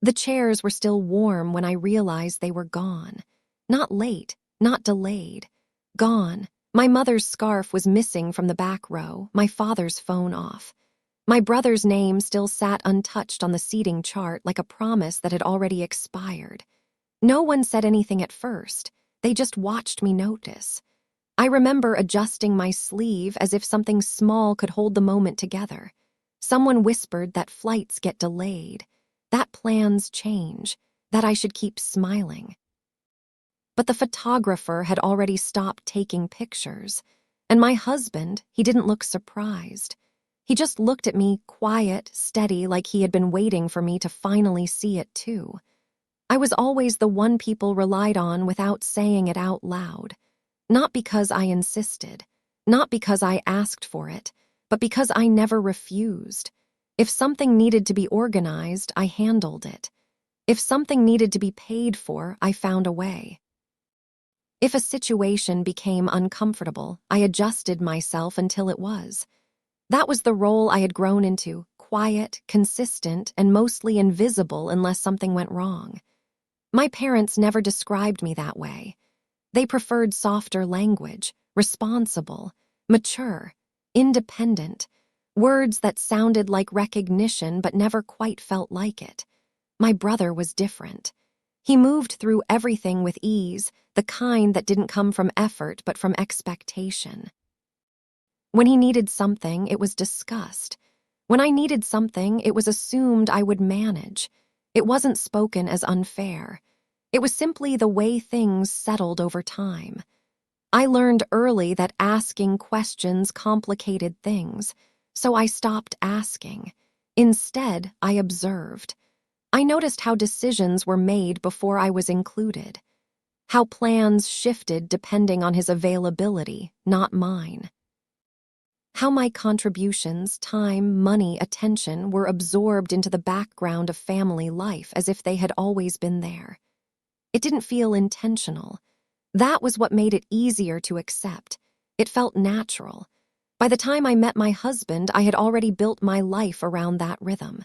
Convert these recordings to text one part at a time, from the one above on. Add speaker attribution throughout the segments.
Speaker 1: The chairs were still warm when I realized they were gone. Not late, not delayed. Gone. My mother's scarf was missing from the back row, my father's phone off. My brother's name still sat untouched on the seating chart like a promise that had already expired. No one said anything at first. They just watched me notice. I remember adjusting my sleeve as if something small could hold the moment together. Someone whispered that flights get delayed, that plans change, that I should keep smiling. But the photographer had already stopped taking pictures, and my husband, he didn't look surprised. He just looked at me, quiet, steady, like he had been waiting for me to finally see it too. I was always the one people relied on without saying it out loud. Not because I insisted, not because I asked for it, but because I never refused. If something needed to be organized, I handled it. If something needed to be paid for, I found a way. If a situation became uncomfortable, I adjusted myself until it was. That was the role I had grown into, quiet, consistent, and mostly invisible unless something went wrong. My parents never described me that way. They preferred softer language, responsible, mature, independent, words that sounded like recognition but never quite felt like it. My brother was different. He moved through everything with ease, the kind that didn't come from effort but from expectation. When he needed something, it was discussed. When I needed something, it was assumed I would manage. It wasn't spoken as unfair. It was simply the way things settled over time. I learned early that asking questions complicated things, so I stopped asking. Instead, I observed. I noticed how decisions were made before I was included, how plans shifted depending on his availability, not mine. How my contributions, time, money, attention were absorbed into the background of family life as if they had always been there. It didn't feel intentional. That was what made it easier to accept. It felt natural. By the time I met my husband, I had already built my life around that rhythm.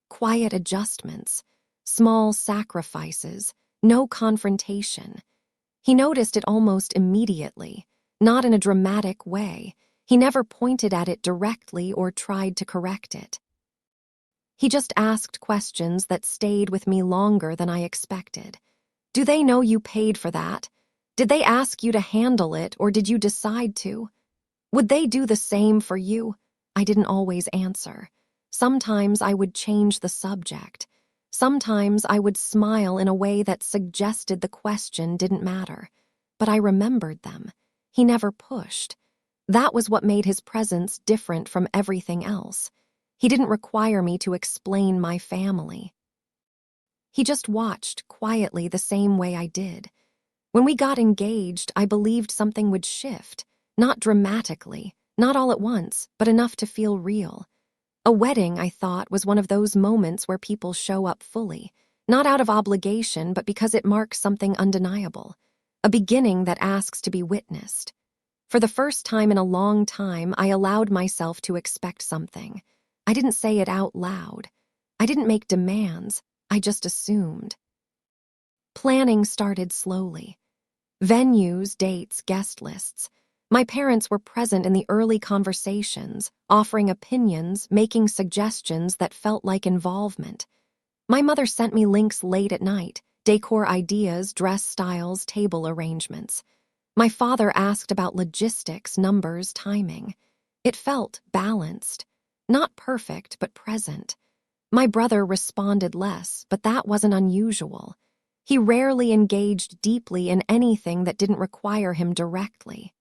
Speaker 1: Quiet adjustments, small sacrifices, no confrontation. He noticed it almost immediately, not in a dramatic way. He never pointed at it directly or tried to correct it. He just asked questions that stayed with me longer than I expected. Do they know you paid for that? Did they ask you to handle it, or did you decide to? Would they do the same for you? I didn't always answer. Sometimes I would change the subject. Sometimes I would smile in a way that suggested the question didn't matter. But I remembered them. He never pushed. That was what made his presence different from everything else. He didn't require me to explain my family. He just watched quietly the same way I did. When we got engaged, I believed something would shift, not dramatically, not all at once, but enough to feel real. A wedding, I thought, was one of those moments where people show up fully, not out of obligation, but because it marks something undeniable, a beginning that asks to be witnessed. For the first time in a long time, I allowed myself to expect something. I didn't say it out loud. I didn't make demands. I just assumed. Planning started slowly. Venues, dates, guest lists. My parents were present in the early conversations, offering opinions, making suggestions that felt like involvement. My mother sent me links late at night, decor ideas, dress styles, table arrangements. My father asked about logistics, numbers, timing. It felt balanced. Not perfect, but present. My brother responded less, but that wasn't unusual. He rarely engaged deeply in anything that didn't require him directly.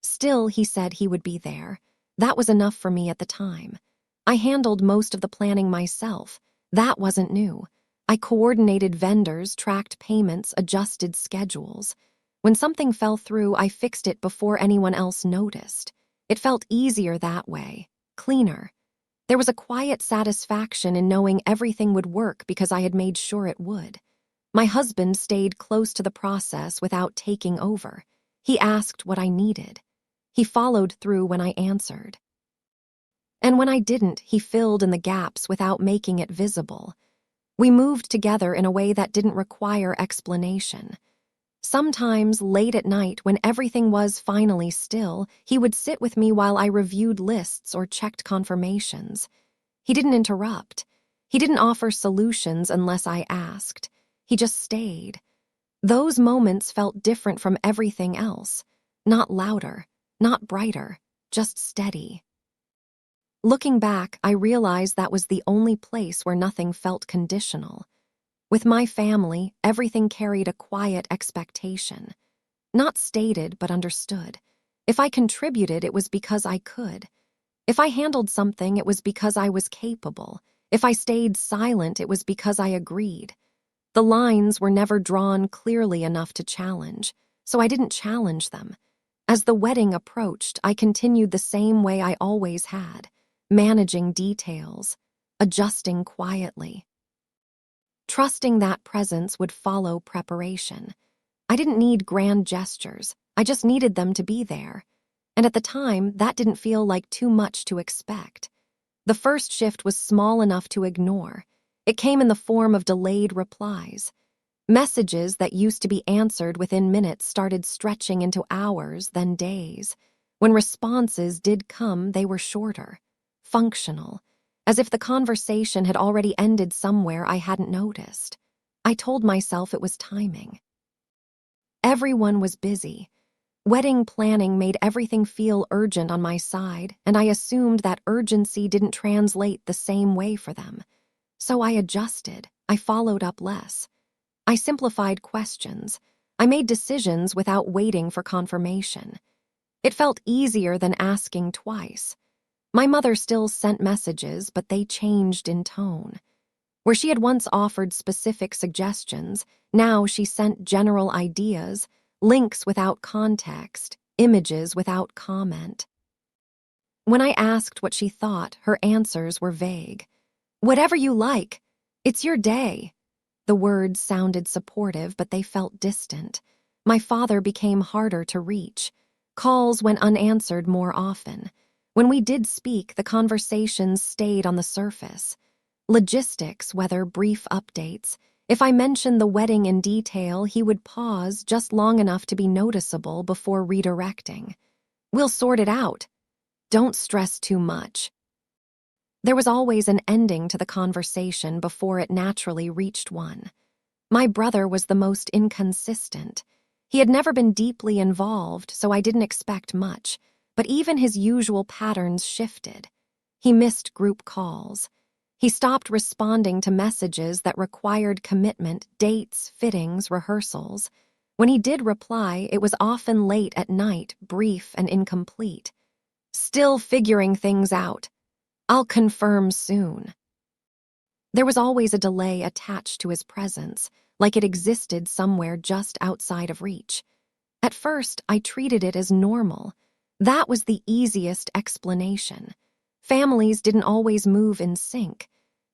Speaker 1: Still, he said he would be there. That was enough for me at the time. I handled most of the planning myself. That wasn't new. I coordinated vendors, tracked payments, adjusted schedules. When something fell through, I fixed it before anyone else noticed. It felt easier that way, cleaner. There was a quiet satisfaction in knowing everything would work because I had made sure it would. My husband stayed close to the process without taking over. He asked what I needed. He followed through when I answered. And when I didn't, he filled in the gaps without making it visible. We moved together in a way that didn't require explanation. Sometimes, late at night, when everything was finally still, he would sit with me while I reviewed lists or checked confirmations. He didn't interrupt. He didn't offer solutions unless I asked. He just stayed. Those moments felt different from everything else. Not louder, not brighter, just steady. Looking back, I realized that was the only place where nothing felt conditional. With my family, everything carried a quiet expectation. Not stated, but understood. If I contributed, it was because I could. If I handled something, it was because I was capable. If I stayed silent, it was because I agreed. The lines were never drawn clearly enough to challenge, so I didn't challenge them. As the wedding approached, I continued the same way I always had, managing details, adjusting quietly, trusting that presence would follow preparation. I didn't need grand gestures, I just needed them to be there. And at the time, that didn't feel like too much to expect. The first shift was small enough to ignore. It came in the form of delayed replies. Messages that used to be answered within minutes started stretching into hours, then days. When responses did come, they were shorter, functional, as if the conversation had already ended somewhere I hadn't noticed. I told myself it was timing. Everyone was busy. Wedding planning made everything feel urgent on my side, and I assumed that urgency didn't translate the same way for them. So I adjusted. I followed up less. I simplified questions. I made decisions without waiting for confirmation. It felt easier than asking twice. My mother still sent messages, but they changed in tone. Where she had once offered specific suggestions, now she sent general ideas, links without context, images without comment. When I asked what she thought, her answers were vague. "Whatever you like. It's your day." The words sounded supportive, but they felt distant. My father became harder to reach. Calls went unanswered more often. When we did speak, the conversations stayed on the surface. Logistics, whether brief updates. If I mentioned the wedding in detail, he would pause just long enough to be noticeable before redirecting. "We'll sort it out. Don't stress too much." There was always an ending to the conversation before it naturally reached one. My brother was the most inconsistent. He had never been deeply involved, so I didn't expect much, but even his usual patterns shifted. He missed group calls. He stopped responding to messages that required commitment, dates, fittings, rehearsals. When he did reply, it was often late at night, brief and incomplete. "Still figuring things out. I'll confirm soon." There was always a delay attached to his presence, like it existed somewhere just outside of reach. At first, I treated it as normal. That was the easiest explanation. Families didn't always move in sync.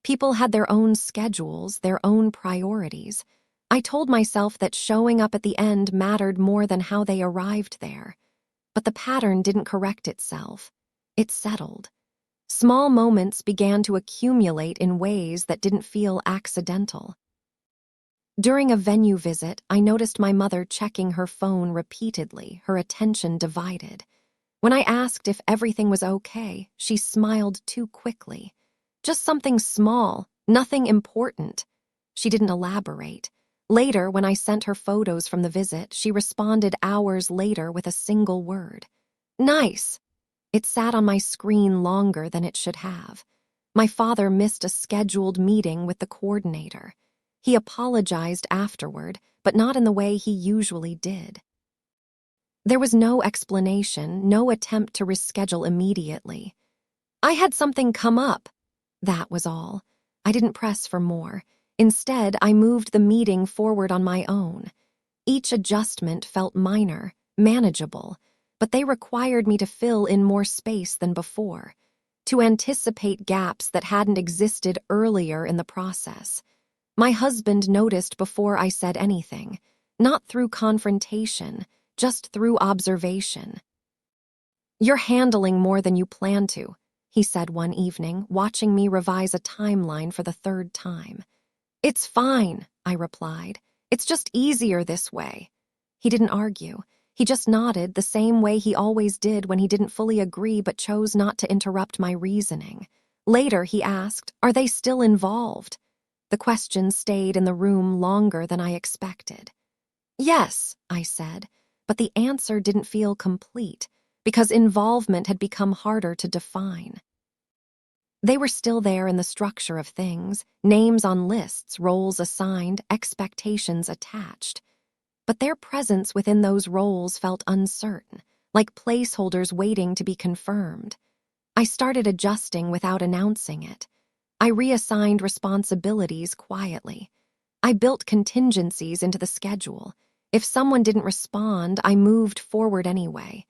Speaker 1: People had their own schedules, their own priorities. I told myself that showing up at the end mattered more than how they arrived there. But the pattern didn't correct itself. It settled. Small moments began to accumulate in ways that didn't feel accidental. During a venue visit, I noticed my mother checking her phone repeatedly, her attention divided. When I asked if everything was okay, she smiled too quickly. "Just something small, nothing important." She didn't elaborate. Later, when I sent her photos from the visit, she responded hours later with a single word. "Nice." It sat on my screen longer than it should have. My father missed a scheduled meeting with the coordinator. He apologized afterward, but not in the way he usually did. There was no explanation, no attempt to reschedule immediately. "I had something come up." That was all. I didn't press for more. Instead, I moved the meeting forward on my own. Each adjustment felt minor, manageable, but they required me to fill in more space than before, to anticipate gaps that hadn't existed earlier in the process. My husband noticed before I said anything, not through confrontation, just through observation. "You're handling more than you plan to," he said one evening, watching me revise a timeline for the third time. "It's fine," I replied. "It's just easier this way." He didn't argue. He just nodded the same way he always did when he didn't fully agree but chose not to interrupt my reasoning. Later, he asked, "Are they still involved?" The question stayed in the room longer than I expected. "Yes," I said, but the answer didn't feel complete because involvement had become harder to define. They were still there in the structure of things, names on lists, roles assigned, expectations attached. But their presence within those roles felt uncertain, like placeholders waiting to be confirmed. I started adjusting without announcing it. I reassigned responsibilities quietly. I built contingencies into the schedule. If someone didn't respond, I moved forward anyway.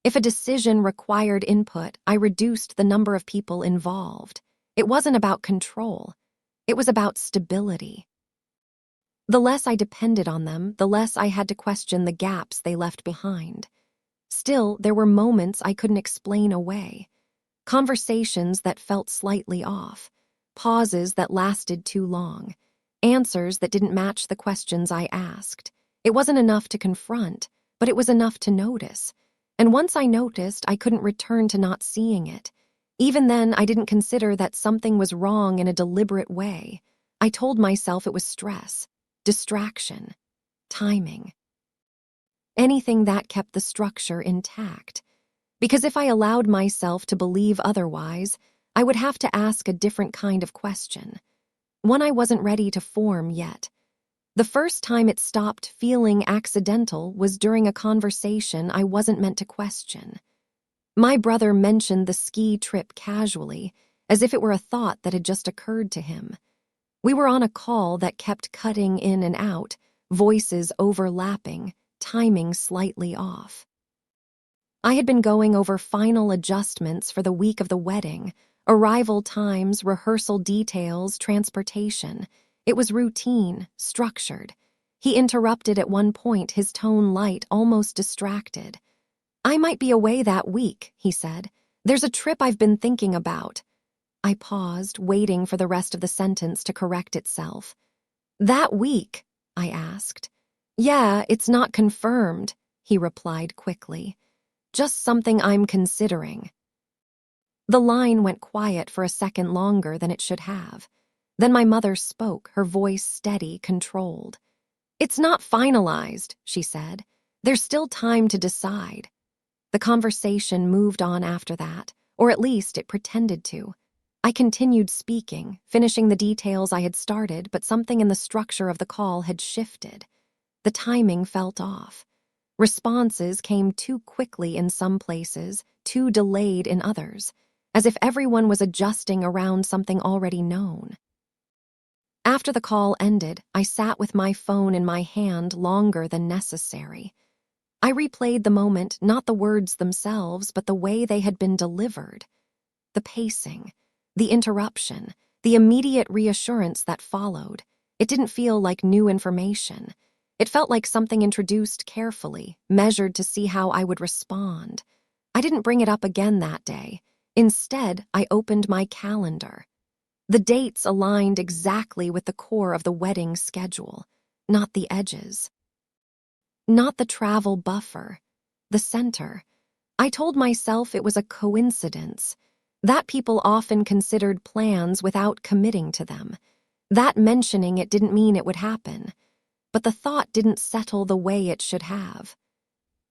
Speaker 1: If a decision required input, I reduced the number of people involved. It wasn't about control. It was about stability. The less I depended on them, the less I had to question the gaps they left behind. Still, there were moments I couldn't explain away. Conversations that felt slightly off. Pauses that lasted too long. Answers that didn't match the questions I asked. It wasn't enough to confront, but it was enough to notice. And once I noticed, I couldn't return to not seeing it. Even then, I didn't consider that something was wrong in a deliberate way. I told myself it was stress, distraction, timing. Anything that kept the structure intact. Because if I allowed myself to believe otherwise, I would have to ask a different kind of question. One I wasn't ready to form yet. The first time it stopped feeling accidental was during a conversation I wasn't meant to question. My brother mentioned the ski trip casually, as if it were a thought that had just occurred to him. We were on a call that kept cutting in and out, voices overlapping, timing slightly off. I had been going over final adjustments for the week of the wedding, arrival times, rehearsal details, transportation. It was routine, structured. He interrupted at one point, his tone light, almost distracted. "I might be away that week," he said. "There's a trip I've been thinking about." I paused, waiting for the rest of the sentence to correct itself. "That week?" I asked. "Yeah, it's not confirmed," he replied quickly. "Just something I'm considering." The line went quiet for a second longer than it should have. Then my mother spoke, her voice steady, controlled. "It's not finalized," she said. "There's still time to decide." The conversation moved on after that, or at least it pretended to. I continued speaking, finishing the details I had started, but something in the structure of the call had shifted. The timing felt off. Responses came too quickly in some places, too delayed in others, as if everyone was adjusting around something already known. After the call ended, I sat with my phone in my hand longer than necessary. I replayed the moment, not the words themselves, but the way they had been delivered. The pacing, the interruption, the immediate reassurance that followed. It didn't feel like new information. It felt like something introduced carefully, measured to see how I would respond. I didn't bring it up again that day. Instead, I opened my calendar. The dates aligned exactly with the core of the wedding schedule, not the edges. Not the travel buffer, the center. I told myself it was a coincidence, that people often considered plans without committing to them, that mentioning it didn't mean it would happen, but the thought didn't settle the way it should have.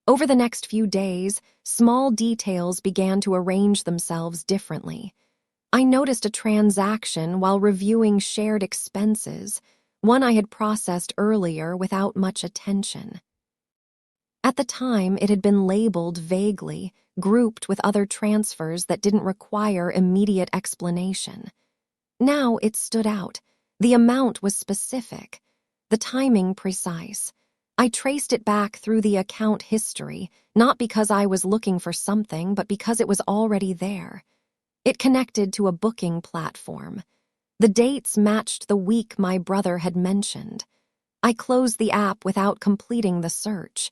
Speaker 1: Over the next few days, small details began to arrange themselves differently. I noticed a transaction while reviewing shared expenses, one I had processed earlier without much attention. At the time, it had been labeled vaguely, grouped with other transfers that didn't require immediate explanation. Now it stood out. The amount was specific, the timing precise. I traced it back through the account history, not because I was looking for something, but because it was already there. It connected to a booking platform. The dates matched the week my brother had mentioned. I closed the app without completing the search.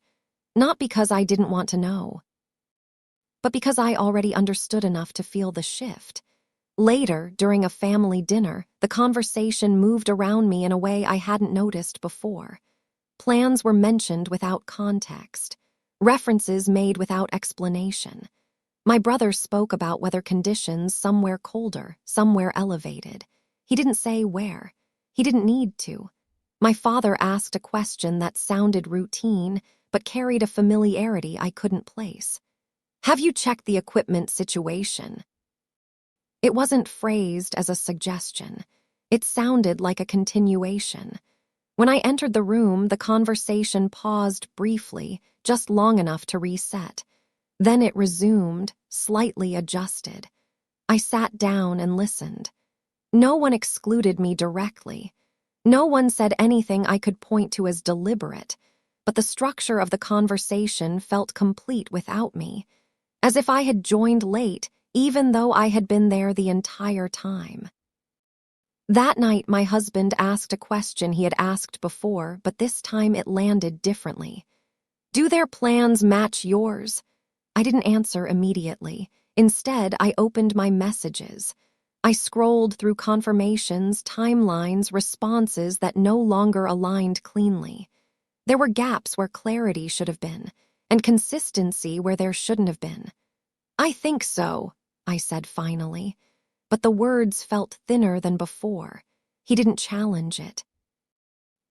Speaker 1: Not because I didn't want to know, but because I already understood enough to feel the shift. Later, during a family dinner, the conversation moved around me in a way I hadn't noticed before. Plans were mentioned without context, references made without explanation. My brother spoke about weather conditions somewhere colder, somewhere elevated. He didn't say where. He didn't need to. My father asked a question that sounded routine, but carried a familiarity I couldn't place. "Have you checked the equipment situation?" It wasn't phrased as a suggestion. It sounded like a continuation. When I entered the room, the conversation paused briefly, just long enough to reset. Then it resumed, slightly adjusted. I sat down and listened. No one excluded me directly. No one said anything I could point to as deliberate, but the structure of the conversation felt complete without me, as if I had joined late, even though I had been there the entire time. That night, my husband asked a question he had asked before, but this time it landed differently. "Do their plans match yours?" I didn't answer immediately. Instead, I opened my messages. I scrolled through confirmations, timelines, responses that no longer aligned cleanly. There were gaps where clarity should have been, and consistency where there shouldn't have been. "I think so," I said finally. But the words felt thinner than before. He didn't challenge it.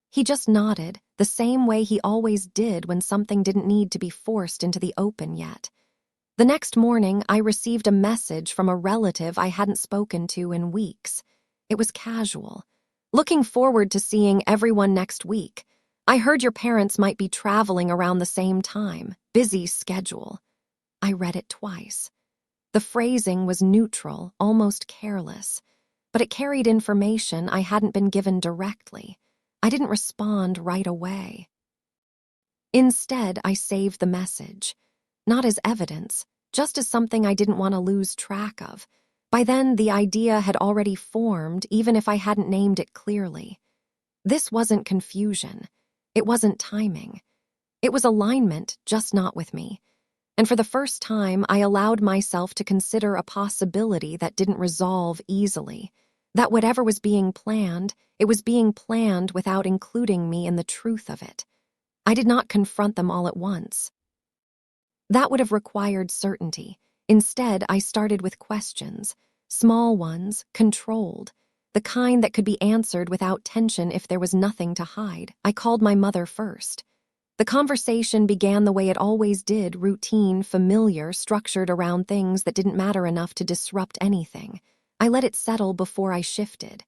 Speaker 1: He just nodded, the same way he always did when something didn't need to be forced into the open yet. The next morning, I received a message from a relative I hadn't spoken to in weeks. It was casual. "Looking forward to seeing everyone next week. I heard your parents might be traveling around the same time. Busy schedule." I read it twice. The phrasing was neutral, almost careless, but it carried information I hadn't been given directly. I didn't respond right away. Instead, I saved the message, not as evidence, just as something I didn't want to lose track of. By then, the idea had already formed, even if I hadn't named it clearly. This wasn't confusion. It wasn't timing. It was alignment, just not with me. And for the first time, I allowed myself to consider a possibility that didn't resolve easily. That whatever was being planned, it was being planned without including me in the truth of it. I did not confront them all at once. That would have required certainty. Instead, I started with questions. Small ones, controlled. The kind that could be answered without tension if there was nothing to hide. I called my mother first. The conversation began the way it always did, routine, familiar, structured around things that didn't matter enough to disrupt anything. I let it settle before I shifted.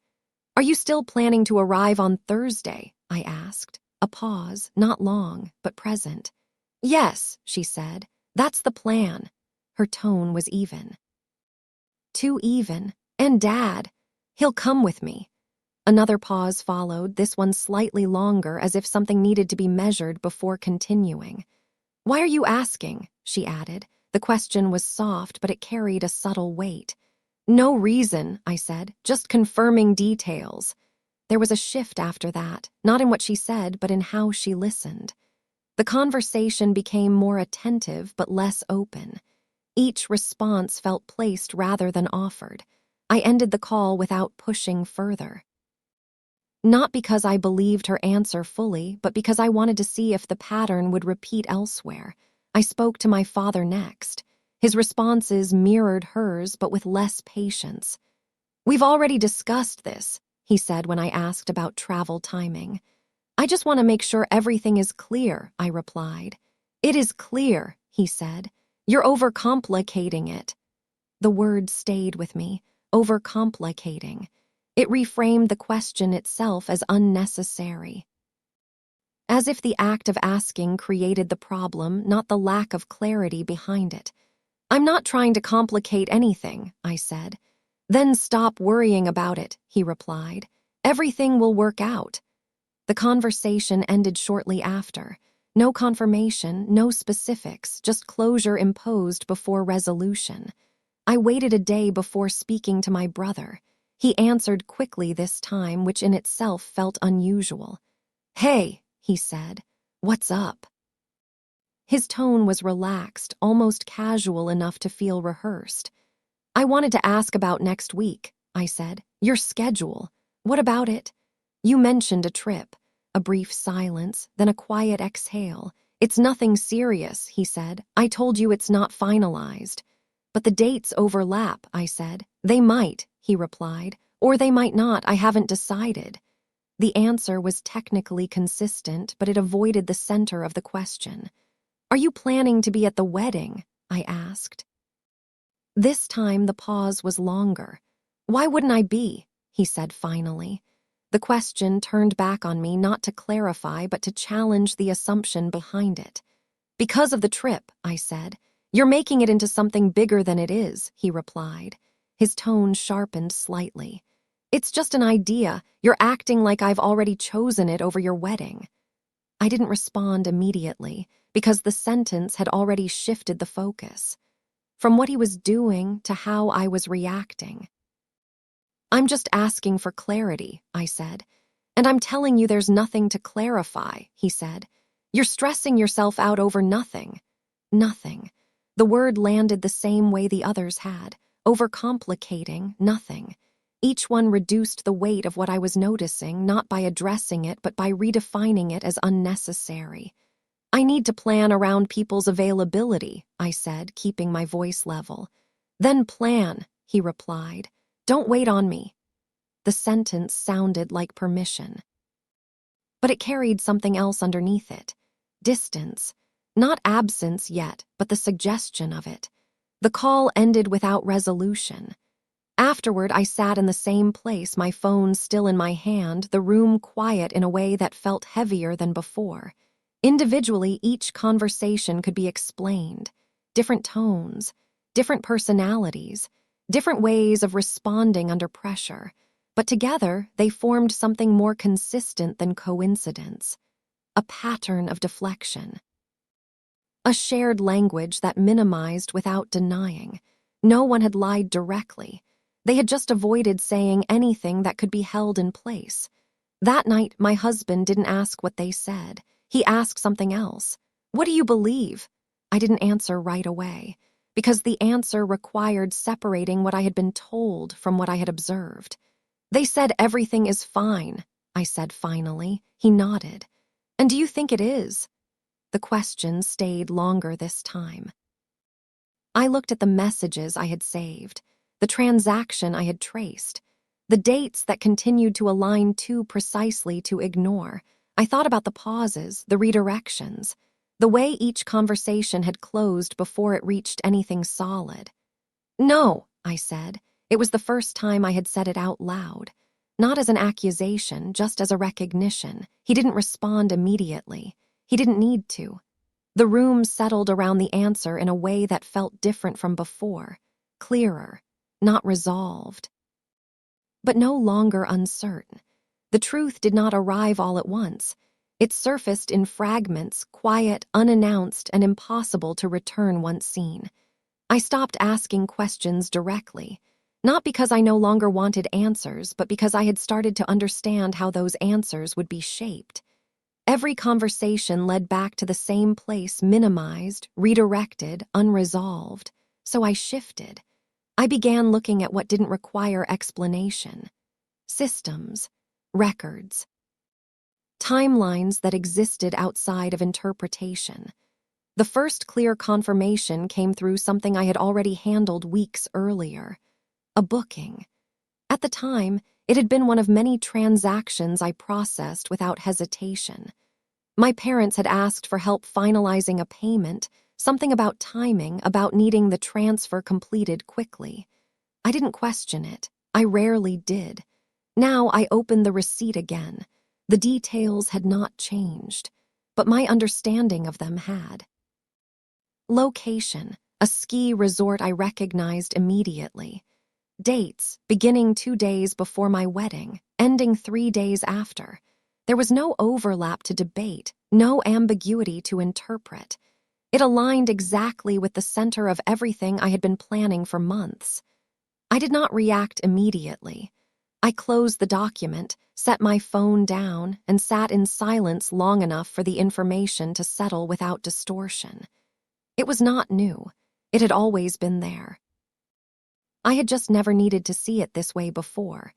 Speaker 1: "Are you still planning to arrive on Thursday?" I asked. A pause, not long, but present. "Yes," she said. "That's the plan." Her tone was even. Too even. "And Dad, he'll come with me." Another pause followed, this one slightly longer, as if something needed to be measured before continuing. "Why are you asking?" she added. The question was soft, but it carried a subtle weight. "No reason," I said, "just confirming details." There was a shift after that, not in what she said, but in how she listened. The conversation became more attentive, but less open. Each response felt placed rather than offered. I ended the call without pushing further. Not because I believed her answer fully, but because I wanted to see if the pattern would repeat elsewhere. I spoke to my father next. His responses mirrored hers, but with less patience. "We've already discussed this," he said when I asked about travel timing. "I just want to make sure everything is clear," I replied. "It is clear," he said. "You're overcomplicating it." The word stayed with me, overcomplicating. It reframed the question itself as unnecessary. As if the act of asking created the problem, not the lack of clarity behind it. "I'm not trying to complicate anything," I said. "Then stop worrying about it," he replied. "Everything will work out." The conversation ended shortly after. No confirmation, no specifics, just closure imposed before resolution. I waited a day before speaking to my brother. He answered quickly this time, which in itself felt unusual. "Hey," he said, "what's up?" His tone was relaxed, almost casual enough to feel rehearsed. I wanted to ask about next week, I said. Your schedule. What about it? You mentioned a trip. A brief silence, then a quiet exhale. It's nothing serious, he said. I told you it's not finalized. But the dates overlap, I said. They might, he replied. Or they might not, I haven't decided. The answer was technically consistent, but it avoided the center of the question. Are you planning to be at the wedding? I asked. This time the pause was longer. Why wouldn't I be? He said finally. The question turned back on me not to clarify but to challenge the assumption behind it. Because of the trip, I said. You're making it into something bigger than it is, he replied. His tone sharpened slightly. It's just an idea. You're acting like I've already chosen it over your wedding. I didn't respond immediately because the sentence had already shifted the focus. From what he was doing to how I was reacting. I'm just asking for clarity, I said. And I'm telling you there's nothing to clarify, he said. You're stressing yourself out over nothing. Nothing. The word landed the same way the others had, overcomplicating nothing. Each one reduced the weight of what I was noticing, not by addressing it, but by redefining it as unnecessary. I need to plan around people's availability, I said, keeping my voice level. Then plan, he replied. Don't wait on me. The sentence sounded like permission. But it carried something else underneath it. Distance. Not absence yet, but the suggestion of it. The call ended without resolution. Afterward, I sat in the same place, my phone still in my hand, the room quiet in a way that felt heavier than before. Individually, each conversation could be explained. Different tones, different personalities, different ways of responding under pressure. But together, they formed something more consistent than coincidence. A pattern of deflection. A shared language that minimized without denying. No one had lied directly. They had just avoided saying anything that could be held in place. That night, my husband didn't ask what they said. He asked something else. What do you believe? I didn't answer right away, because the answer required separating what I had been told from what I had observed. They said everything is fine, I said finally. He nodded. And do you think it is? The question stayed longer this time. I looked at the messages I had saved, the transaction I had traced, the dates that continued to align too precisely to ignore. I thought about the pauses, the redirections, the way each conversation had closed before it reached anything solid. No, I said. It was the first time I had said it out loud. Not as an accusation, just as a recognition. He didn't respond immediately. He didn't need to. The room settled around the answer in a way that felt different from before, clearer, not resolved. But no longer uncertain. The truth did not arrive all at once. It surfaced in fragments, quiet, unannounced, and impossible to return once seen. I stopped asking questions directly, not because I no longer wanted answers, but because I had started to understand how those answers would be shaped. Every conversation led back to the same place, minimized, redirected, unresolved. So I shifted. I began looking at what didn't require explanation. Systems, records, timelines that existed outside of interpretation. The first clear confirmation came through something I had already handled weeks earlier, a booking. At the time, it had been one of many transactions I processed without hesitation. My parents had asked for help finalizing a payment, something about timing, about needing the transfer completed quickly. I didn't question it. I rarely did. Now I opened the receipt again. The details had not changed, but my understanding of them had. Location, a ski resort I recognized immediately. Dates, beginning 2 days before my wedding, ending 3 days after. There was no overlap to debate, no ambiguity to interpret. It aligned exactly with the center of everything I had been planning for months. I did not react immediately. I closed the document, set my phone down, and sat in silence long enough for the information to settle without distortion. It was not new. It had always been there. I had just never needed to see it this way before.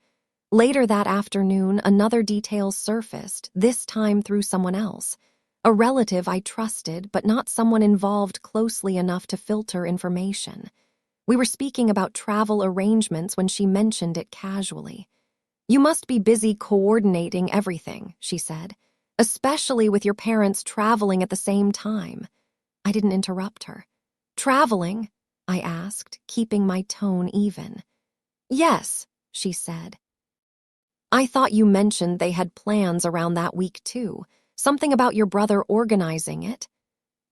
Speaker 1: Later that afternoon, another detail surfaced, this time through someone else. A relative I trusted, but not someone involved closely enough to filter information. We were speaking about travel arrangements when she mentioned it casually. "You must be busy coordinating everything," she said, "especially with your parents traveling at the same time." I didn't interrupt her. "Traveling?" I asked, keeping my tone even. "Yes," she said. "I thought you mentioned they had plans around that week too. Something about your brother organizing it?"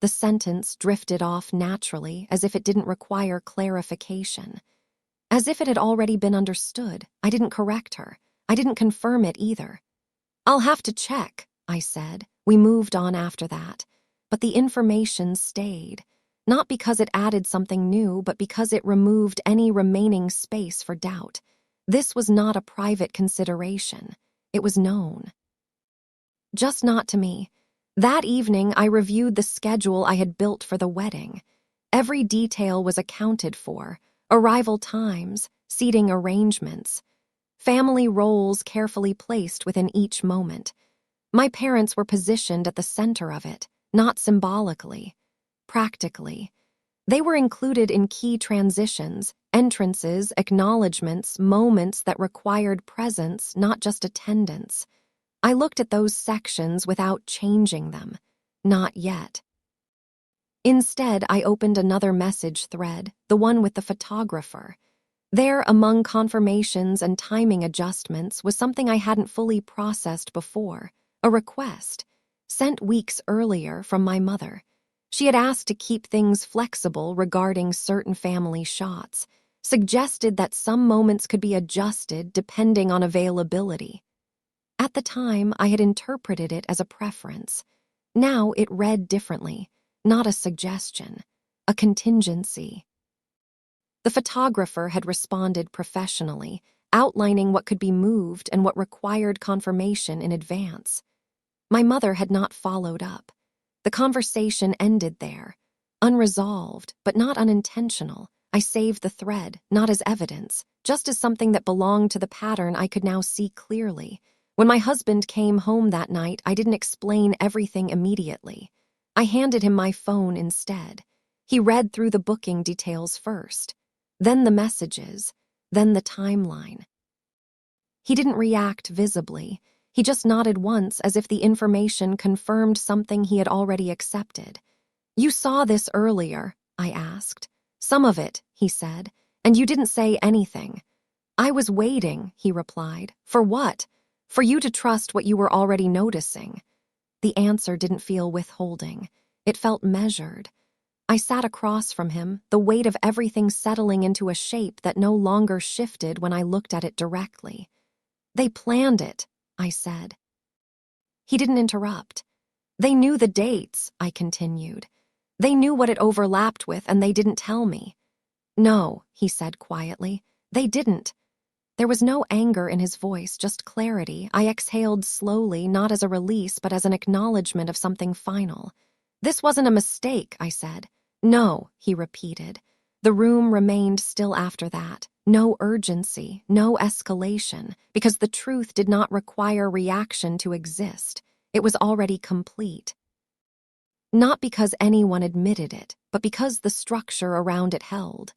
Speaker 1: The sentence drifted off naturally, as if it didn't require clarification. As if it had already been understood, I didn't correct her. I didn't confirm it either. "I'll have to check," I said. We moved on after that. But the information stayed. Not because it added something new, but because it removed any remaining space for doubt. This was not a private consideration. It was known. Just not to me. That evening, I reviewed the schedule I had built for the wedding. Every detail was accounted for: arrival times, seating arrangements, family roles carefully placed within each moment. My parents were positioned at the center of it, not symbolically, practically. They were included in key transitions, entrances, acknowledgements, moments that required presence, not just attendance. I looked at those sections without changing them. Not yet. Instead, I opened another message thread, the one with the photographer. There, among confirmations and timing adjustments, was something I hadn't fully processed before, a request, sent weeks earlier from my mother. She had asked to keep things flexible regarding certain family shots, suggested that some moments could be adjusted depending on availability. At the time, I had interpreted it as a preference. Now it read differently, not a suggestion, a contingency. The photographer had responded professionally, outlining what could be moved and what required confirmation in advance. My mother had not followed up. The conversation ended there, unresolved, but not unintentional. I saved the thread, not as evidence, just as something that belonged to the pattern I could now see clearly. When my husband came home that night, I didn't explain everything immediately. I handed him my phone instead. He read through the booking details first, then the messages, then the timeline. He didn't react visibly. He just nodded once as if the information confirmed something he had already accepted. "You saw this earlier," I asked. "Some of it," he said, "and you didn't say anything." "I was waiting," he replied. "For what? For you to trust what you were already noticing." The answer didn't feel withholding. It felt measured. I sat across from him, the weight of everything settling into a shape that no longer shifted when I looked at it directly. "They planned it," I said. He didn't interrupt. "They knew the dates," I continued. "They knew what it overlapped with, and they didn't tell me." "No," he said quietly. "They didn't." There was no anger in his voice, just clarity. I exhaled slowly, not as a release, but as an acknowledgement of something final. "This wasn't a mistake," I said. "No," he repeated. The room remained still after that. No urgency, no escalation, because the truth did not require reaction to exist. It was already complete. Not because anyone admitted it, but because the structure around it held.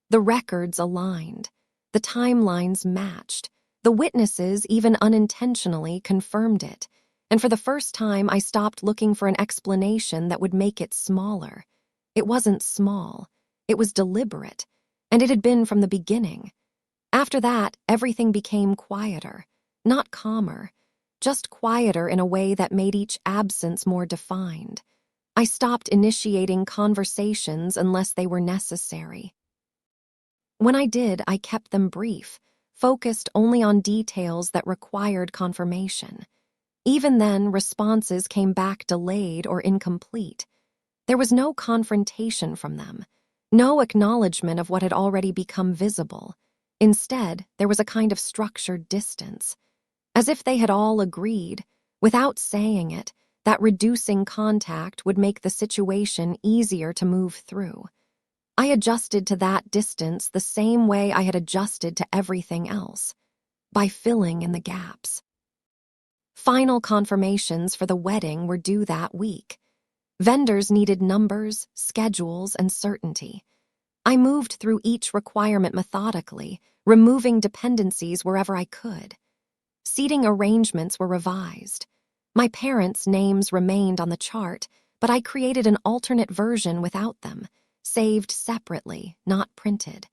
Speaker 1: The records aligned. The timelines matched. The witnesses, even unintentionally, confirmed it. And for the first time, I stopped looking for an explanation that would make it smaller. It wasn't small. It was deliberate. And it had been from the beginning. After that, everything became quieter. Not calmer. Just quieter in a way that made each absence more defined. I stopped initiating conversations unless they were necessary. When I did, I kept them brief, focused only on details that required confirmation. Even then, responses came back delayed or incomplete. There was no confrontation from them, no acknowledgement of what had already become visible. Instead, there was a kind of structured distance, as if they had all agreed, without saying it, that reducing contact would make the situation easier to move through. I adjusted to that distance the same way I had adjusted to everything else, by filling in the gaps. Final confirmations for the wedding were due that week. Vendors needed numbers, schedules, and certainty. I moved through each requirement methodically, removing dependencies wherever I could. Seating arrangements were revised. My parents' names remained on the chart, but I created an alternate version without them, saved separately, not printed.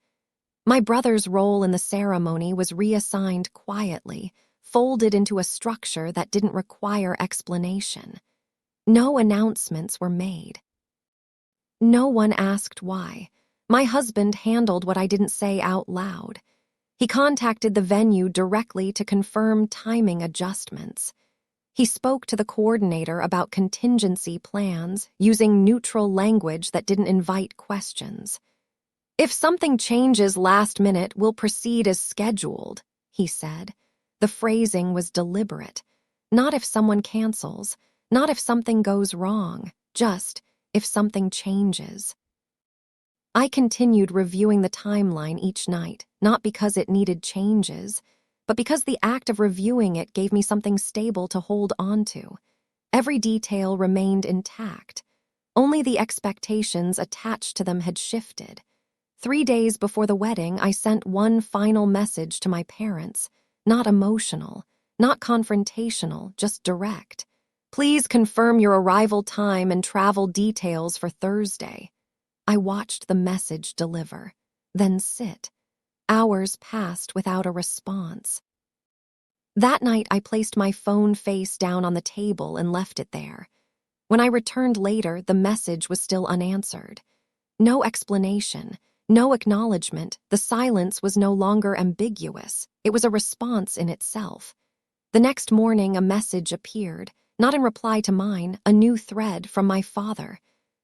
Speaker 1: My brother's role in the ceremony was reassigned quietly, folded into a structure that didn't require explanation. No announcements were made. No one asked why. My husband handled what I didn't say out loud. He contacted the venue directly to confirm timing adjustments. He spoke to the coordinator about contingency plans, using neutral language that didn't invite questions. "If something changes last minute, we'll proceed as scheduled," he said. The phrasing was deliberate. Not if someone cancels, not if something goes wrong, just if something changes. I continued reviewing the timeline each night, not because it needed changes, but because the act of reviewing it gave me something stable to hold on to. Every detail remained intact. Only the expectations attached to them had shifted. 3 days before the wedding, I sent one final message to my parents, not emotional, not confrontational, just direct. "Please confirm your arrival time and travel details for Thursday." I watched the message deliver, then sit. Hours passed without a response. That night, I placed my phone face down on the table and left it there. When I returned later, the message was still unanswered. No explanation, no acknowledgement. The silence was no longer ambiguous. It was a response in itself. The next morning, a message appeared, not in reply to mine, a new thread from my father.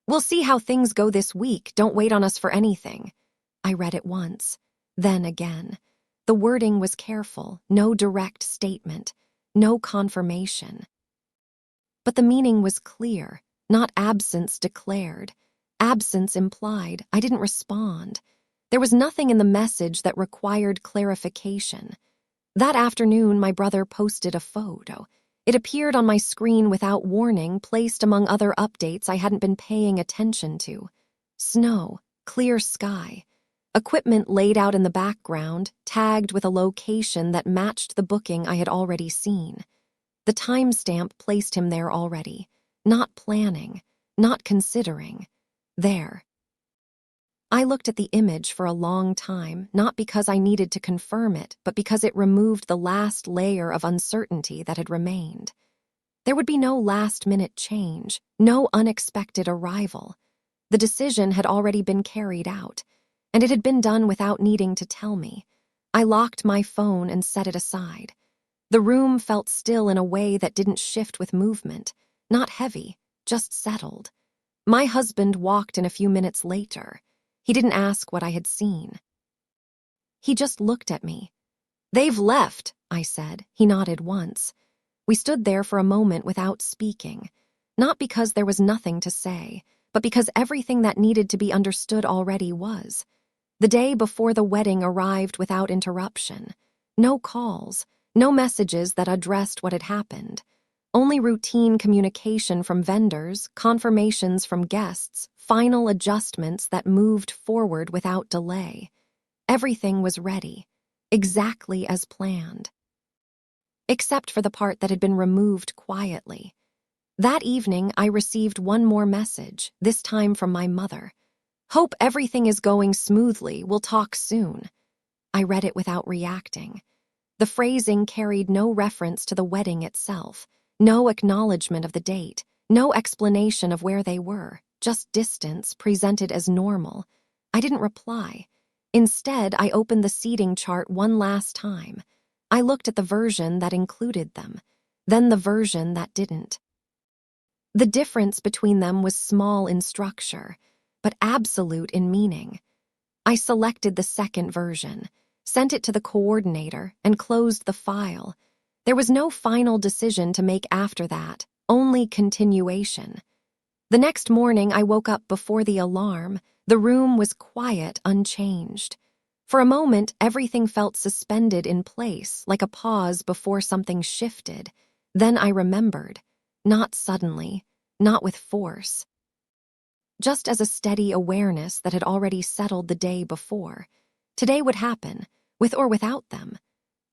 Speaker 1: "We'll see how things go this week. Don't wait on us for anything." I read it once, then again. The wording was careful, no direct statement, no confirmation. But the meaning was clear, not absence declared. Absence implied. I didn't respond. There was nothing in the message that required clarification. That afternoon, my brother posted a photo. It appeared on my screen without warning, placed among other updates I hadn't been paying attention to. Snow, clear sky. Equipment laid out in the background, tagged with a location that matched the booking I had already seen. The timestamp placed him there already. Not planning, not considering. There. I looked at the image for a long time, not because I needed to confirm it, but because it removed the last layer of uncertainty that had remained. There would be no last-minute change, no unexpected arrival. The decision had already been carried out, and it had been done without needing to tell me. I locked my phone and set it aside. The room felt still in a way that didn't shift with movement, not heavy, just settled. My husband walked in a few minutes later. He didn't ask what I had seen. He just looked at me. "They've left," I said. He nodded once. We stood there for a moment without speaking, not because there was nothing to say, but because everything that needed to be understood already was. The day before the wedding arrived without interruption. No calls, no messages that addressed what had happened. Only routine communication from vendors, confirmations from guests, final adjustments that moved forward without delay. Everything was ready, exactly as planned. Except for the part that had been removed quietly. That evening, I received one more message, this time from my mother. "Hope everything is going smoothly. We'll talk soon." I read it without reacting. The phrasing carried no reference to the wedding itself, no acknowledgement of the date, no explanation of where they were, just distance presented as normal. I didn't reply. Instead, I opened the seating chart one last time. I looked at the version that included them, then the version that didn't. The difference between them was small in structure, but absolute in meaning. I selected the second version, sent it to the coordinator, and closed the file. There was no final decision to make after that, only continuation. The next morning, I woke up before the alarm, The room was quiet, unchanged. For a moment, everything felt suspended in place, like a pause before something shifted. Then I remembered. Not suddenly, not with force. Just as a steady awareness that had already settled the day before. Today would happen, with or without them.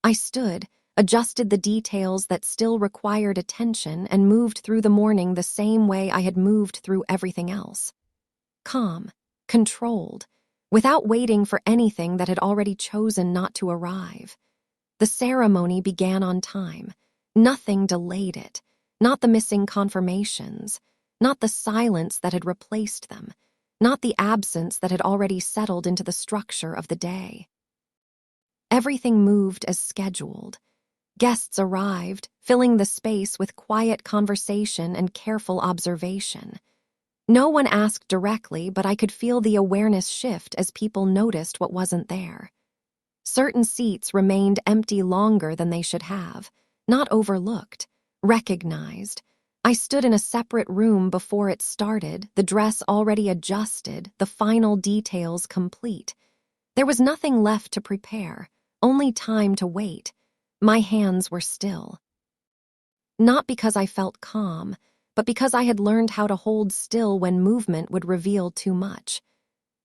Speaker 1: I stood, adjusted the details that still required attention, and moved through the morning the same way I had moved through everything else. Calm, controlled, without waiting for anything that had already chosen not to arrive. The ceremony began on time. Nothing delayed it, not the missing confirmations, not the silence that had replaced them, not the absence that had already settled into the structure of the day. Everything moved as scheduled. Guests arrived, filling the space with quiet conversation and careful observation. No one asked directly, but I could feel the awareness shift as people noticed what wasn't there. Certain seats remained empty longer than they should have, not overlooked, recognized. I stood in a separate room before it started, the dress already adjusted, the final details complete. There was nothing left to prepare, only time to wait. My hands were still. Not because I felt calm, but because I had learned how to hold still when movement would reveal too much.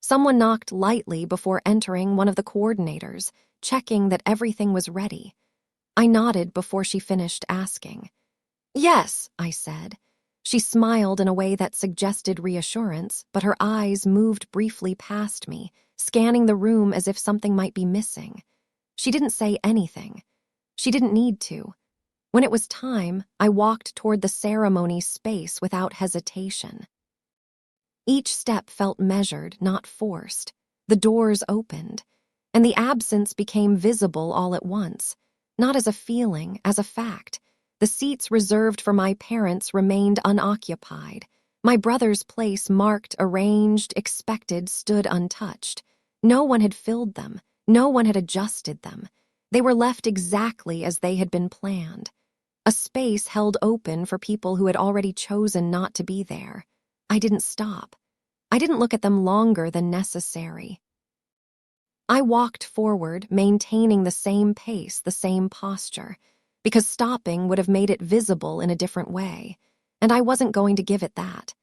Speaker 1: Someone knocked lightly before entering, one of the coordinators, checking that everything was ready. I nodded before she finished asking. "Yes," I said. She smiled in a way that suggested reassurance, but her eyes moved briefly past me, scanning the room as if something might be missing. She didn't say anything. She didn't need to. When it was time, I walked toward the ceremony space without hesitation. Each step felt measured, not forced. The doors opened, and the absence became visible all at once, not as a feeling, as a fact. The seats reserved for my parents remained unoccupied. My brother's place, marked, arranged, expected, stood untouched. No one had filled them. No one had adjusted them. They were left exactly as they had been planned. A space held open for people who had already chosen not to be there. I didn't stop. I didn't look at them longer than necessary. I walked forward, maintaining the same pace, the same posture, because stopping would have made it visible in a different way, and I wasn't going to give it that.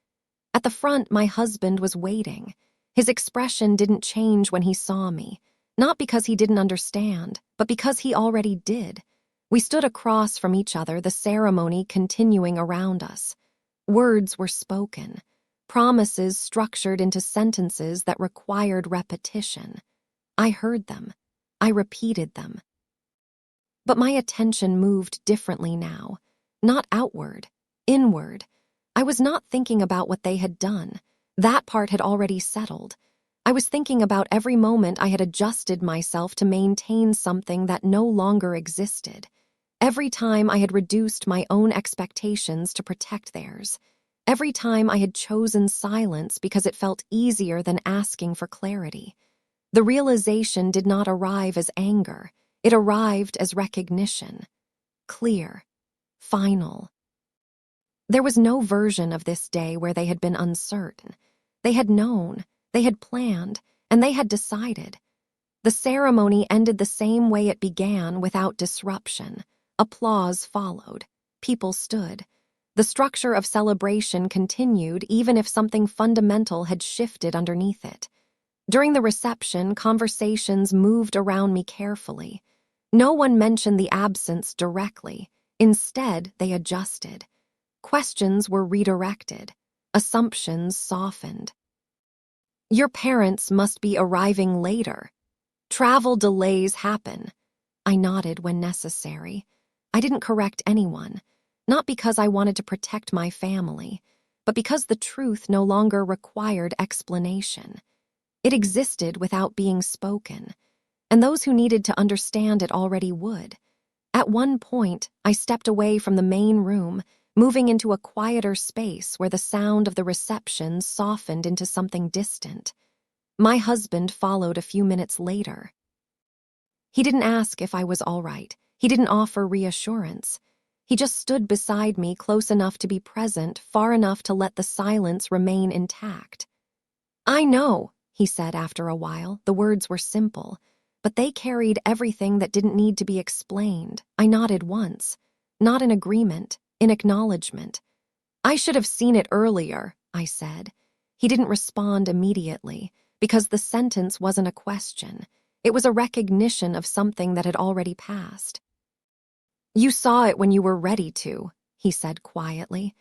Speaker 1: At the front, my husband was waiting. His expression didn't change when he saw me, not because he didn't understand, but because he already did. We stood across from each other, the ceremony continuing around us. Words were spoken, promises structured into sentences that required repetition. I heard them. I repeated them. But my attention moved differently now, not outward, inward. I was not thinking about what they had done. That part had already settled. I was thinking about every moment I had adjusted myself to maintain something that no longer existed. Every time I had reduced my own expectations to protect theirs. Every time I had chosen silence because it felt easier than asking for clarity. The realization did not arrive as anger. It arrived as recognition. Clear. Final. There was no version of this day where they had been uncertain. They had known, they had planned, and they had decided. The ceremony ended the same way it began, without disruption. Applause followed. People stood. The structure of celebration continued, even if something fundamental had shifted underneath it. During the reception, conversations moved around me carefully. No one mentioned the absence directly. Instead, they adjusted. Questions were redirected. Assumptions softened. "Your parents must be arriving later. Travel delays happen." I nodded when necessary. I didn't correct anyone, not because I wanted to protect my family, but because the truth no longer required explanation. It existed without being spoken, and those who needed to understand it already would. At one point, I stepped away from the main room, moving into a quieter space where the sound of the reception softened into something distant. My husband followed a few minutes later. He didn't ask if I was all right. He didn't offer reassurance. He just stood beside me, close enough to be present, far enough to let the silence remain intact. "I know," he said after a while. The words were simple, but they carried everything that didn't need to be explained. I nodded once, not in agreement, in acknowledgement. I should have seen it earlier, I said. He didn't respond immediately, because the sentence wasn't a question. It was a recognition of something that had already passed. You saw it when you were ready to, he said quietly.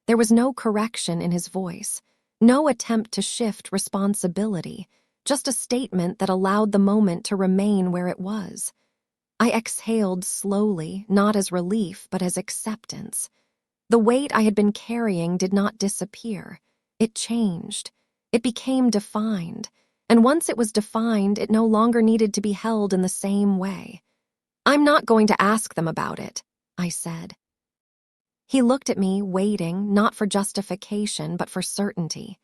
Speaker 1: There was no correction in his voice, no attempt to shift responsibility, just a statement that allowed the moment to remain where it was. I exhaled slowly, not as relief, but as acceptance. The weight I had been carrying did not disappear. It changed. It became defined. And once it was defined, it no longer needed to be held in the same way. I'm not going to ask them about it, I said. He looked at me, waiting, not for justification, but for certainty.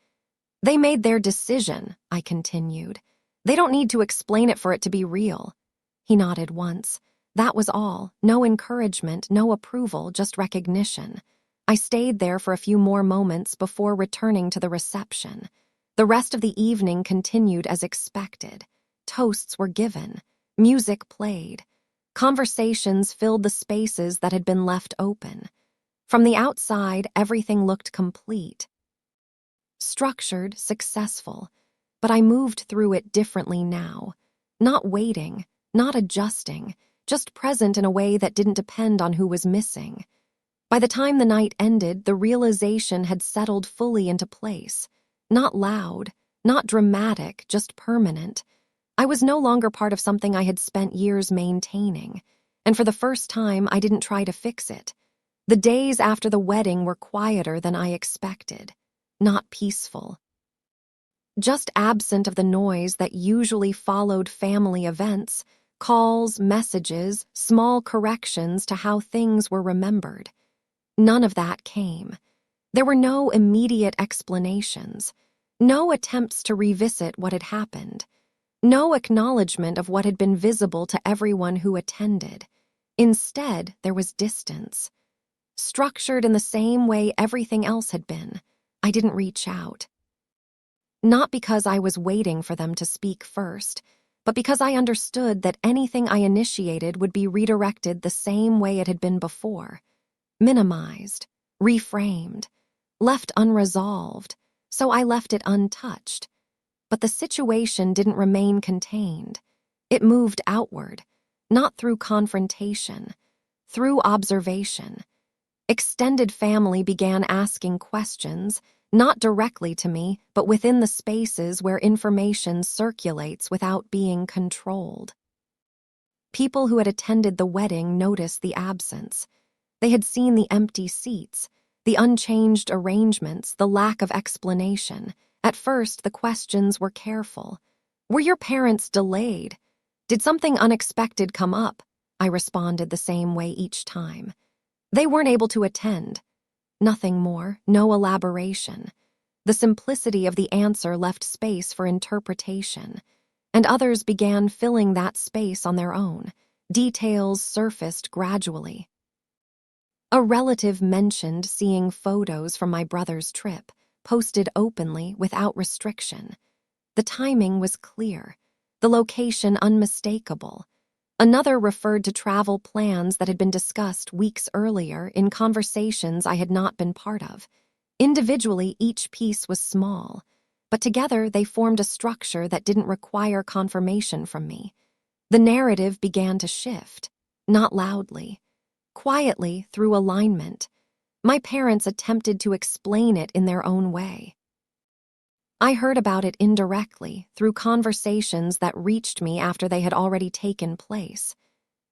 Speaker 1: They made their decision, I continued. They don't need to explain it for it to be real. He nodded once. That was all. No encouragement, no approval, just recognition. I stayed there for a few more moments before returning to the reception. The rest of the evening continued as expected. Toasts were given. Music played. Conversations filled the spaces that had been left open. From the outside, everything looked complete. Structured, successful. But I moved through it differently now. Not waiting, not adjusting, just present in a way that didn't depend on who was missing. By the time the night ended, the realization had settled fully into place. Not loud, not dramatic, just permanent. I was no longer part of something I had spent years maintaining, and for the first time, I didn't try to fix it. The days after the wedding were quieter than I expected, not peaceful. Just absent of the noise that usually followed family events, calls, messages, small corrections to how things were remembered. None of that came. There were no immediate explanations, no attempts to revisit what had happened, no acknowledgement of what had been visible to everyone who attended. Instead, there was distance. Structured in the same way everything else had been, I didn't reach out. Not because I was waiting for them to speak first, but because I understood that anything I initiated would be redirected the same way it had been before. Minimized, reframed, left unresolved, so I left it untouched. But the situation didn't remain contained. It moved outward, not through confrontation, through observation. Extended family began asking questions, not directly to me, but within the spaces where information circulates without being controlled. People who had attended the wedding noticed the absence. They had seen the empty seats, the unchanged arrangements, the lack of explanation. At first, the questions were careful. Were your parents delayed? Did something unexpected come up? I responded the same way each time. They weren't able to attend. Nothing more, no elaboration. The simplicity of the answer left space for interpretation, and others began filling that space on their own. Details surfaced gradually. A relative mentioned seeing photos from my brother's trip, posted openly without restriction. The timing was clear, the location unmistakable. Another referred to travel plans that had been discussed weeks earlier in conversations I had not been part of. Individually, each piece was small, but together they formed a structure that didn't require confirmation from me. The narrative began to shift, not loudly, quietly through alignment. My parents attempted to explain it in their own way. I heard about it indirectly, through conversations that reached me after they had already taken place.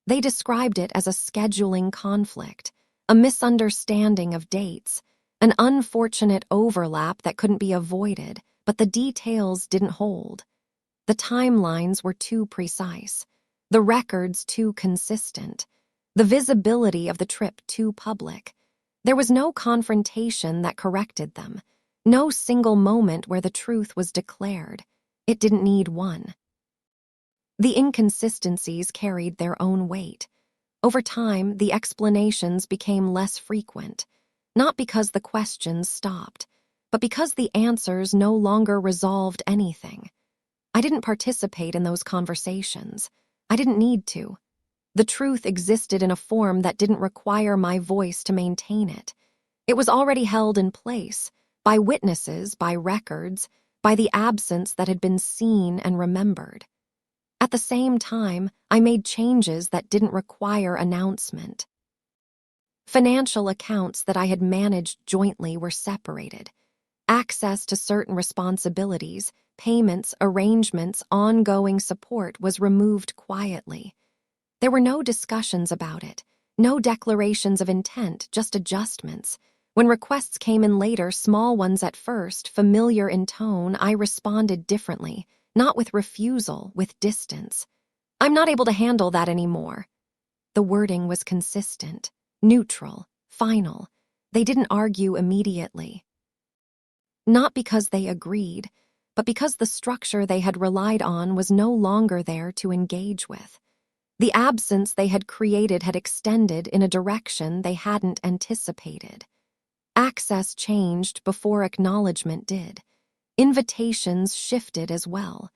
Speaker 1: They described it as a scheduling conflict, a misunderstanding of dates, an unfortunate overlap that couldn't be avoided, but the details didn't hold. The timelines were too precise, the records too consistent, the visibility of the trip too public. There was no confrontation that corrected them. No single moment where the truth was declared. It didn't need one. The inconsistencies carried their own weight. Over time, the explanations became less frequent, not because the questions stopped, but because the answers no longer resolved anything. I didn't participate in those conversations. I didn't need to. The truth existed in a form that didn't require my voice to maintain it. It was already held in place, by witnesses, by records, by the absence that had been seen and remembered. At the same time, I made changes that didn't require announcement. Financial accounts that I had managed jointly were separated. Access to certain responsibilities, payments, arrangements, ongoing support was removed quietly. There were no discussions about it, no declarations of intent, just adjustments. When requests came in later, small ones at first, familiar in tone, I responded differently, not with refusal, with distance. "I'm not able to handle that anymore." The wording was consistent, neutral, final. They didn't argue immediately. Not because they agreed, but because the structure they had relied on was no longer there to engage with. The absence they had created had extended in a direction they hadn't anticipated. Access changed before acknowledgement did. Invitations shifted as well.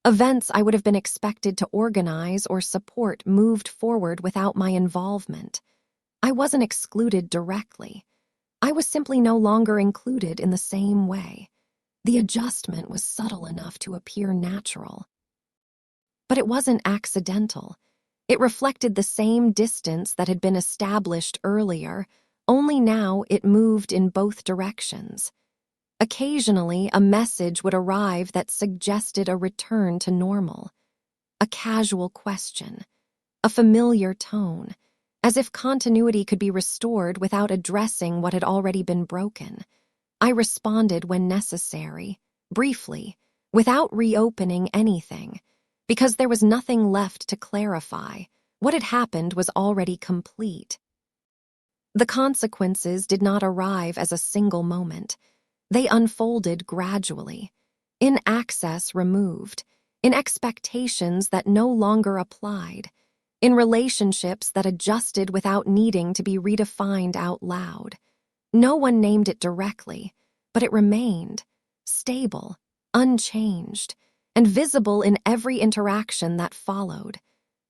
Speaker 1: Events I would have been expected to organize or support moved forward without my involvement. I wasn't excluded directly. I was simply no longer included in the same way. The adjustment was subtle enough to appear natural. But it wasn't accidental. It reflected the same distance that had been established earlier, only now it moved in both directions. Occasionally, a message would arrive that suggested a return to normal. A casual question, a familiar tone, as if continuity could be restored without addressing what had already been broken. I responded when necessary, briefly, without reopening anything, because there was nothing left to clarify. What had happened was already complete. The consequences did not arrive as a single moment. They unfolded gradually, in access removed, in expectations that no longer applied, in relationships that adjusted without needing to be redefined out loud. No one named it directly, but it remained, stable, unchanged, and visible in every interaction that followed.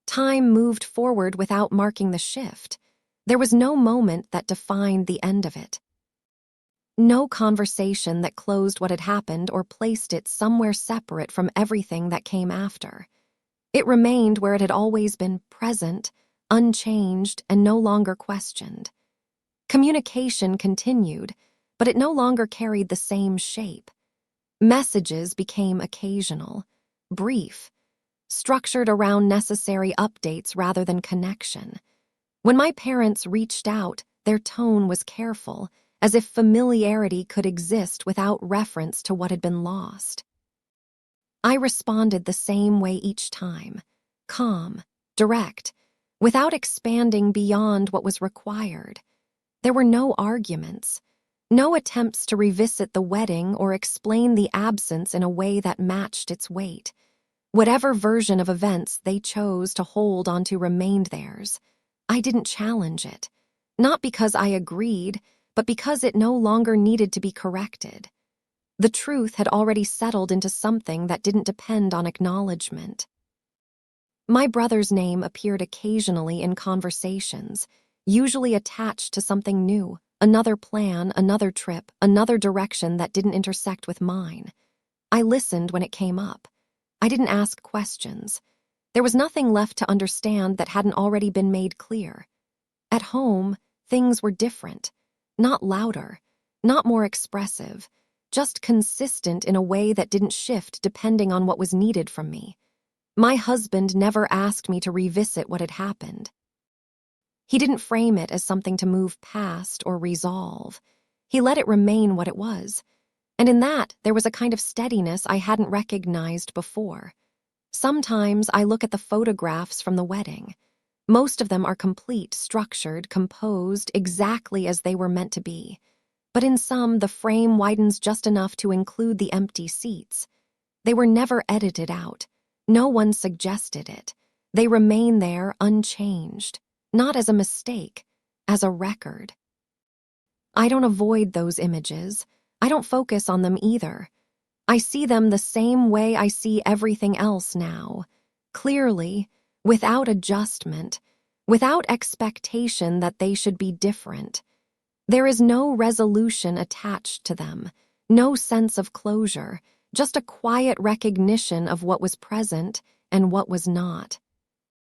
Speaker 1: Time moved forward without marking the shift. There was no moment that defined the end of it. No conversation that closed what had happened or placed it somewhere separate from everything that came after. It remained where it had always been, present, unchanged, and no longer questioned. Communication continued, but it no longer carried the same shape. Messages became occasional, brief, structured around necessary updates rather than connection. When my parents reached out, their tone was careful, as if familiarity could exist without reference to what had been lost. I responded the same way each time, calm, direct, without expanding beyond what was required. There were no arguments, no attempts to revisit the wedding or explain the absence in a way that matched its weight. Whatever version of events they chose to hold onto remained theirs. I didn't challenge it, not because I agreed, but because it no longer needed to be corrected. The truth had already settled into something that didn't depend on acknowledgement. My brother's name appeared occasionally in conversations, usually attached to something new, another plan, another trip, another direction that didn't intersect with mine. I listened when it came up. I didn't ask questions. There was nothing left to understand that hadn't already been made clear. At home, things were different, not louder, not more expressive, just consistent in a way that didn't shift depending on what was needed from me. My husband never asked me to revisit what had happened. He didn't frame it as something to move past or resolve. He let it remain what it was. And in that, there was a kind of steadiness I hadn't recognized before. Sometimes I look at the photographs from the wedding. Most of them are complete, structured, composed, exactly as they were meant to be. But in some, the frame widens just enough to include the empty seats. They were never edited out. No one suggested it. They remain there unchanged, not as a mistake, as a record. I don't avoid those images. I don't focus on them either. I see them the same way I see everything else now, clearly, without adjustment, without expectation that they should be different. There is no resolution attached to them, no sense of closure, just a quiet recognition of what was present and what was not.